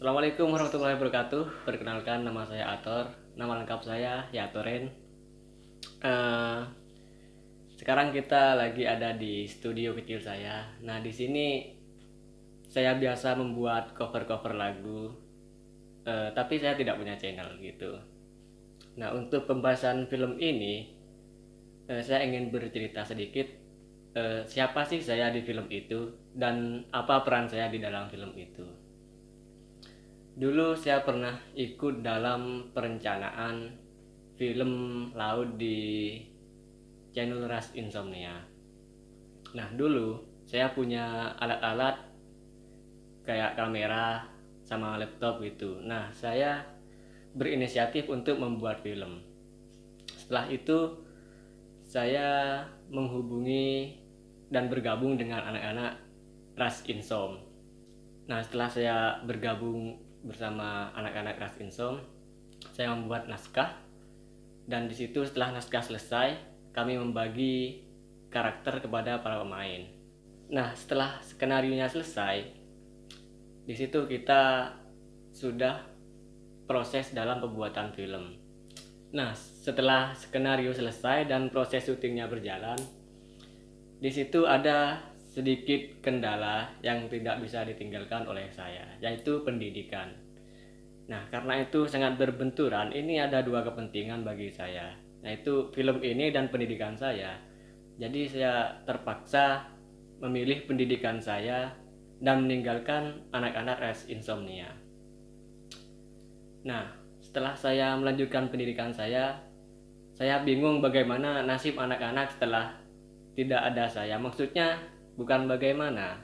Assalamualaikum warahmatullahi wabarakatuh. Perkenalkan, nama saya Ator. Nama lengkap saya Yatoren. Eh, Sekarang kita lagi ada di studio kecil saya. Nah, di sini saya biasa membuat cover-cover lagu. Tapi saya tidak punya channel gitu. Nah, untuk pembahasan film ini, saya ingin bercerita sedikit. Siapa sih saya di film itu dan apa peran saya di dalam film itu. Dulu saya pernah ikut dalam perencanaan film laut di channel Ras Insomnia. Nah, dulu saya punya alat-alat kayak kamera sama laptop gitu. Nah, saya berinisiatif untuk membuat film. Setelah itu saya menghubungi dan bergabung dengan anak-anak Ras Insom. Nah, setelah saya bergabung bersama anak-anak Ras Insom, saya membuat naskah, dan di situ setelah naskah selesai, kami membagi karakter kepada para pemain. Nah, setelah skenario-nya selesai, di situ kita sudah proses dalam pembuatan film. Nah, setelah skenario selesai dan proses syutingnya berjalan, di situ ada sedikit kendala yang tidak bisa ditinggalkan oleh saya, yaitu pendidikan. Nah, karena itu sangat berbenturan, ini ada dua kepentingan bagi saya, yaitu film ini dan pendidikan saya. Jadi saya terpaksa memilih pendidikan saya dan meninggalkan anak-anak Ras Insomnia. Nah, setelah saya melanjutkan pendidikan saya bingung bagaimana nasib anak-anak setelah tidak ada saya. Maksudnya bukan bagaimana,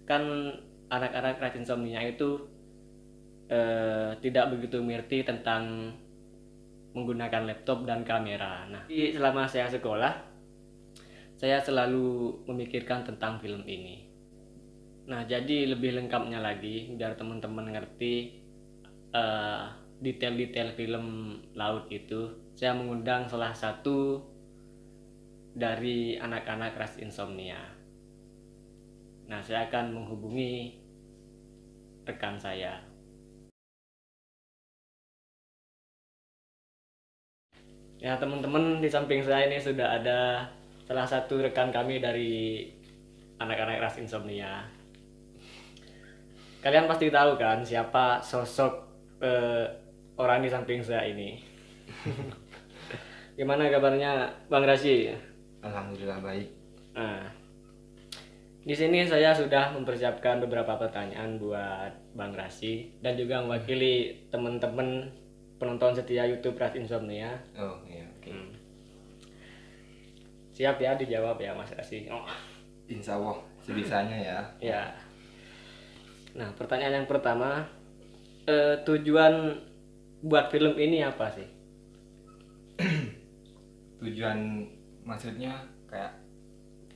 kan anak-anak Ras Insomnia itu tidak begitu mengerti tentang menggunakan laptop dan kamera. Nah, selama saya sekolah, saya selalu memikirkan tentang film ini. Nah, jadi lebih lengkapnya lagi, biar teman-teman ngerti detail-detail film laut itu, saya mengundang salah satu dari anak-anak Ras Insomnia. Nah, saya akan menghubungi rekan saya. Ya, teman-teman, di samping saya ini sudah ada salah satu rekan kami dari anak-anak Ras Insomnia. Kalian pasti tahu kan siapa sosok orang di samping saya ini. Gimana kabarnya Bang Rasi? Alhamdulillah baik. Nah, di sini saya sudah mempersiapkan beberapa pertanyaan buat Bang Rasi dan juga mewakili teman-teman penonton setia YouTube Ras Insomnia. Oh iya, oke. Siap ya dijawab ya Mas Rasi? Oh. Insya Allah sebisanya ya. Ya. Nah, pertanyaan yang pertama, tujuan buat film ini apa sih? Tujuan maksudnya kayak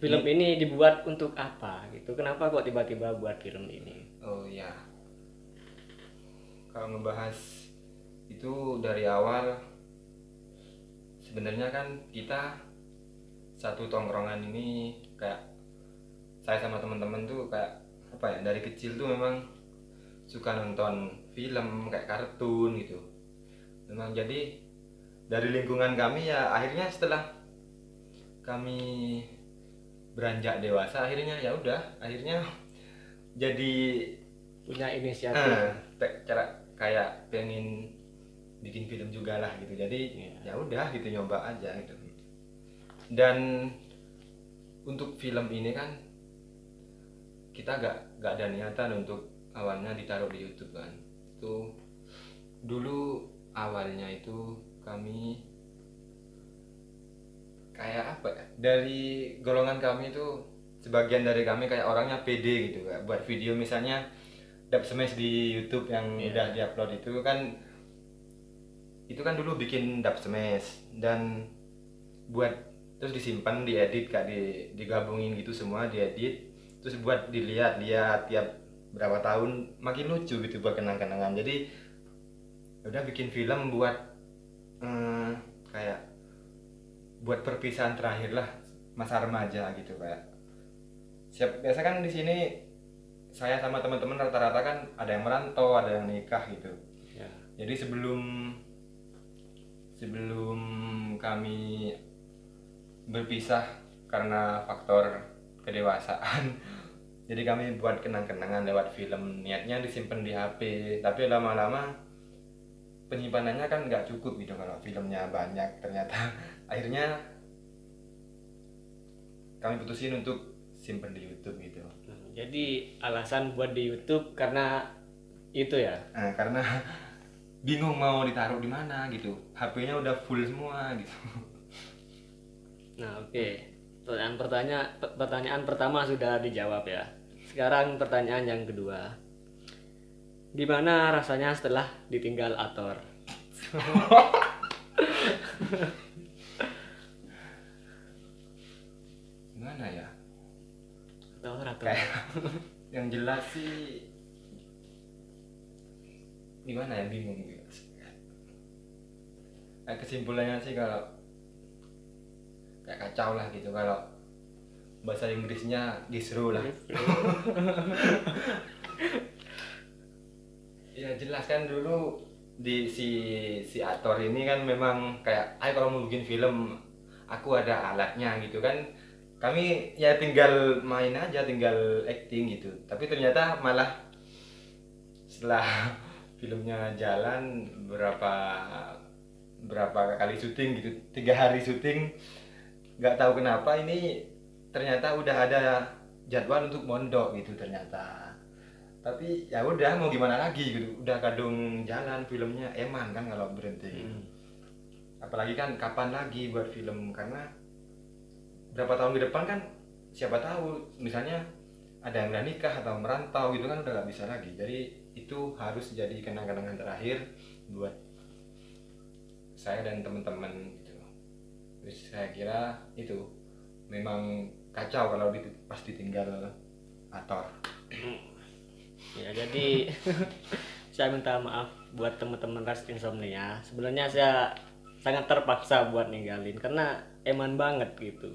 Film ini dibuat untuk apa gitu? Kenapa kok tiba-tiba buat film ini? oh ya. Kalau ngebahas itu dari awal sebenarnya kan kita satu tongkrongan ini kayak saya sama teman-teman tuh kayak apa ya, dari kecil tuh memang suka nonton film kayak kartun gitu. Memang jadi dari lingkungan kami ya, akhirnya setelah kami beranjak dewasa akhirnya ya udah akhirnya jadi Punya inisiatif. cara kayak pengen bikin film juga lah gitu. Jadi ya udah gitu, nyoba aja gitu. Dan untuk film ini kan kita gak ada niatan untuk awalnya ditaruh di YouTube kan. Itu dulu awalnya itu kami kayak apa ya, dari golongan kami itu sebagian dari kami kayak orangnya pede gitu kayak buat video, misalnya Dub Smash di YouTube yang udah diupload itu kan dulu bikin Dub Smash dan buat terus disimpan, diedit kayak digabungin gitu semua, diedit terus buat dilihat-lihat tiap berapa tahun makin lucu gitu buat kenang-kenangan. Jadi udah bikin film buat kayak buat perpisahan terakhir lah masa remaja gitu kayak. Biasa kan di sini saya sama teman-teman rata-rata kan ada yang merantau, ada yang nikah gitu. Ya. Jadi sebelum sebelum kami berpisah karena faktor kedewasaan, jadi kami buat kenang-kenangan lewat film. Niatnya disimpan di HP, tapi lama-lama penyimpanannya kan nggak cukup gitu kalau filmnya banyak. Ternyata akhirnya kami putusin untuk simpan di YouTube gitu. Jadi alasan buat di YouTube karena itu ya. Nah, karena bingung mau ditaruh di mana gitu. HP-nya udah full semua gitu. Nah, oke. Pertanyaan pertama sudah dijawab ya. Sekarang pertanyaan yang kedua. Gimana rasanya setelah ditinggal Ator? Gimana ya? Ator. Kayak yang jelas sih gimana ya, bingung gitu. Kesimpulannya sih kalau kayak kacau lah gitu, kalau bahasa Inggrisnya gisru lah. Ya jelas kan dulu di si Ator ini kan memang kayak, ayo kalau mau bikin film aku ada alatnya gitu kan. Kami ya tinggal main aja, tinggal acting gitu. Tapi ternyata malah setelah filmnya jalan berapa kali syuting gitu, 3 hari syuting, nggak tahu kenapa ini ternyata udah ada jadwal untuk mondok gitu ternyata. Tapi ya udah mau gimana lagi gitu, udah kadung jalan filmnya, eman kan kalau berhenti gitu. Apalagi kan kapan lagi buat film, karena berapa tahun ke depan kan siapa tahu misalnya ada yang udah nikah atau merantau gitu kan, udah gak bisa lagi. Jadi itu harus jadi kenang-kenangan terakhir buat saya dan teman-teman gitu. Terus saya kira itu memang kacau kalau pas ditinggal Ator. Ya, jadi saya minta maaf buat teman-teman Ras Insomnia. Sebenarnya saya sangat terpaksa buat ninggalin karena eman banget gitu.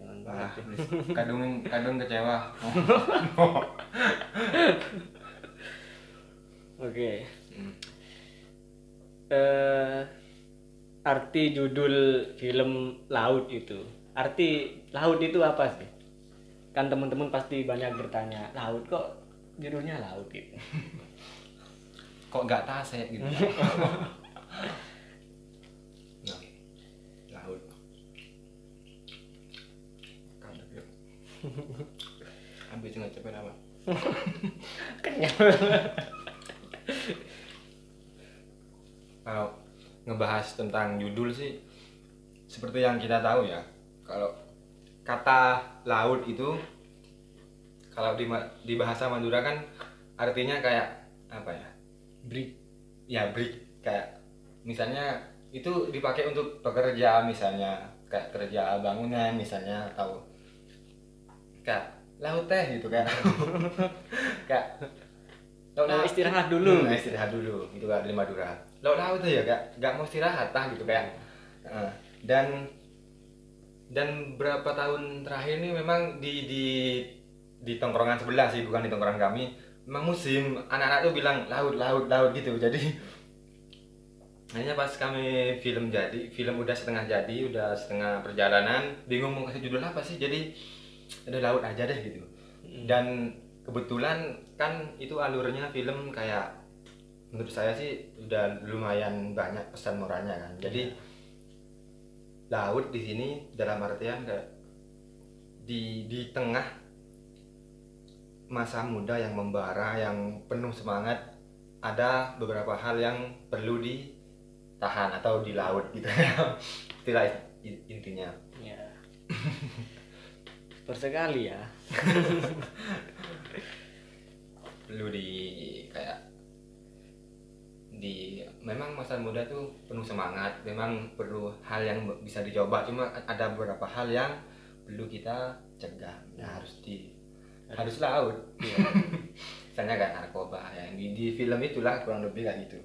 Eman Wah, banget. kadung kecewa. Oke. Arti judul film Laut itu. Arti laut itu apa sih? Kan teman-teman pasti banyak bertanya, laut kok judulnya laut gitu. Kok nggak tasek gitu. Nah, laut. Kadang yuk. Ambil nggak cepet apa? Kenyal. Kalau ngebahas tentang judul sih, seperti yang kita tahu ya, kalau kata laut itu kalau di bahasa Madura kan artinya kayak apa ya? Break. Ya break, kayak misalnya itu dipakai untuk bekerja, misalnya kayak kerja bangunan misalnya, atau kayak laut teh gitu kayak kayak Istirahat dulu. istirahat dulu gitu kan di Madura. Laut tuh ya kayak nggak mau istirahat gitu kayak. Dan berapa tahun terakhir ini memang di tongkrongan sebelah sih, bukan di tongkrongan kami, memang musim anak-anak tuh bilang laut gitu. Jadi hanya pas kami film udah setengah jadi, udah setengah perjalanan, bingung mau kasih judul apa sih, jadi ada laut aja deh gitu. Dan kebetulan kan itu alurnya film kayak, menurut saya sih udah lumayan banyak pesan moralnya kan. Jadi laut di sini dalam artian kayak di tengah masa muda yang membara, yang penuh semangat, ada beberapa hal yang perlu ditahan atau di laut gitu ya. Itulah intinya. Ya. Bersekali ya. Perlu kayak memang masa muda tuh penuh semangat, memang perlu hal yang bisa dicoba, cuma ada beberapa hal yang perlu kita cegah. Nah, harus laut. Iya. Misalnya kayak narkoba yang di film itulah, kurang lebih kayak gitu.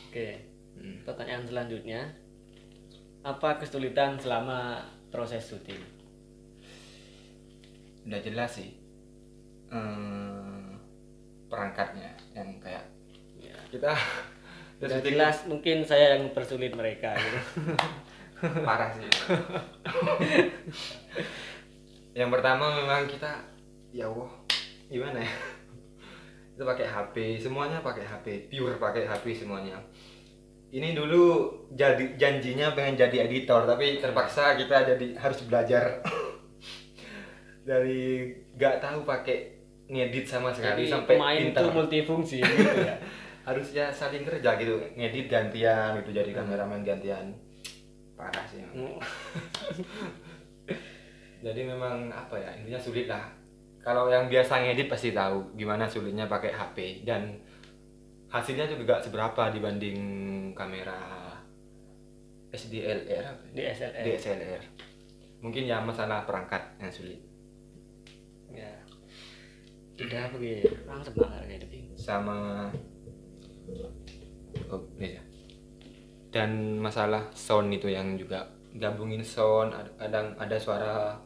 Oke. Pertanyaan selanjutnya, apa kesulitan selama proses syuting? Udah jelas sih, perangkatnya yang kayak Ya. kita Udah jelas mungkin saya yang mempersulit mereka gitu. parah sih. Yang pertama memang kita, ya Allah, gimana ya? Itu pakai HP, semuanya pakai HP, pure pakai HP semuanya. Ini dulu jadi janjinya pengen jadi editor, tapi terpaksa kita jadi harus belajar dari nggak tahu pakai ngedit sama sekali. Jadi sampai pemain pinter. itu multifungsi gitu ya. Harusnya saling kerja gitu, ngedit gantian gitu, jadi kameramen gantian. Parah sih memang. Jadi memang apa ya, intinya sulit lah. Kalau yang biasa ngedit pasti tahu gimana sulitnya pakai HP, dan hasilnya juga gak seberapa dibanding kamera SDLR apa ya? DSLR. DSLR. Mungkin ya masalah perangkat yang sulit. Ya. Udah begitu. Langsung banget kayak gitu. Sama ya. Dan masalah sound itu yang juga gabungin sound, kadang ada suara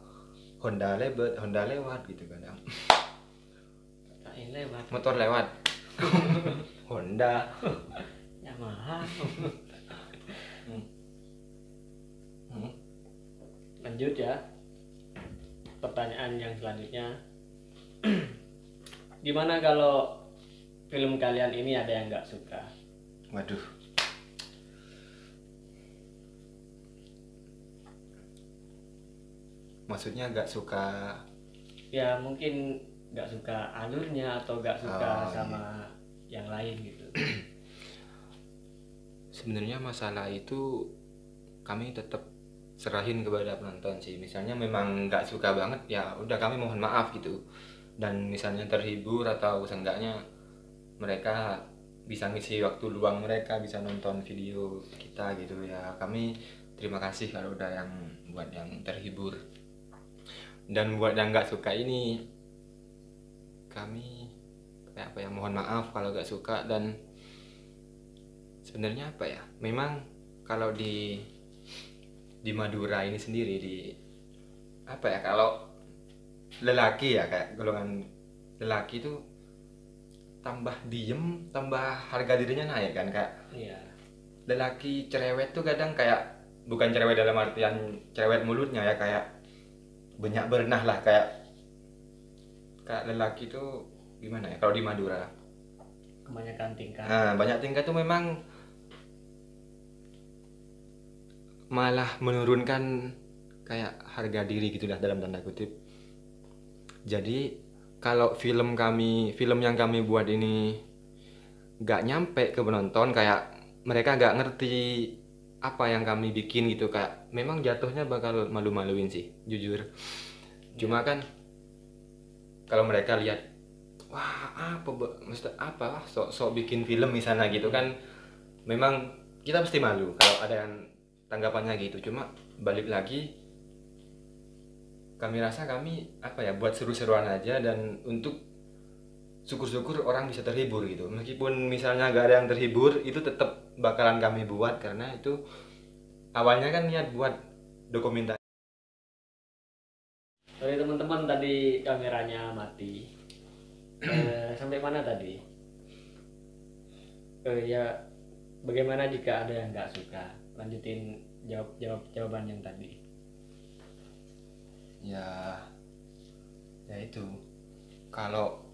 Honda lewat gitu kadang. Katain lewat. Motor lewat. Honda. Yamaha. Lanjut ya. Pertanyaan yang selanjutnya. Gimana kalau film kalian ini ada yang nggak suka? Waduh. Maksudnya gak suka, Ya mungkin nggak suka alurnya atau nggak suka Oh, sama yang lain gitu. sebenarnya masalah itu kami tetap serahin kepada penonton sih. Misalnya memang nggak suka banget, ya udah kami mohon maaf gitu. Dan misalnya terhibur atau seenggaknya mereka bisa ngisi waktu luang mereka, bisa nonton video kita gitu ya. Kami terima kasih kalau udah yang buat yang terhibur. Dan buat yang nggak suka ini, kami kayak apa ya, mohon maaf kalau nggak suka. Dan sebenarnya apa ya, memang kalau di Madura ini sendiri, di apa ya, kalau lelaki ya, kayak golongan lelaki itu tambah diem, tambah harga dirinya naik kan. Kayak Iya. lelaki cerewet tuh kadang kayak, bukan cerewet dalam artian cerewet mulutnya ya, kayak banyak berenah lah, kayak lelaki tuh gimana ya kalau di Madura, Kebanyakan tingkah. nah banyak tingkah tuh memang malah menurunkan kayak harga diri gitulah dalam tanda kutip. Jadi kalau film yang kami buat ini nggak nyampe ke penonton, kayak mereka nggak ngerti apa yang kami bikin gitu, kayak memang jatuhnya bakal malu-maluin sih jujur. Cuma kan kalau mereka lihat, wah mesti apa sok bikin film misalnya gitu kan, memang kita pasti malu kalau ada yang tanggapannya gitu. Cuma balik lagi, kami rasa kami apa ya, buat seru-seruan aja, dan untuk syukur-syukur orang bisa terhibur gitu. Meskipun misalnya gak ada yang terhibur, itu tetap bakalan kami buat, karena itu awalnya kan niat buat dokumenter. Sorry teman-teman, tadi kameranya mati. Sampai mana tadi? Ya, bagaimana jika ada yang nggak suka? Lanjutin jawaban yang tadi. Ya itu kalau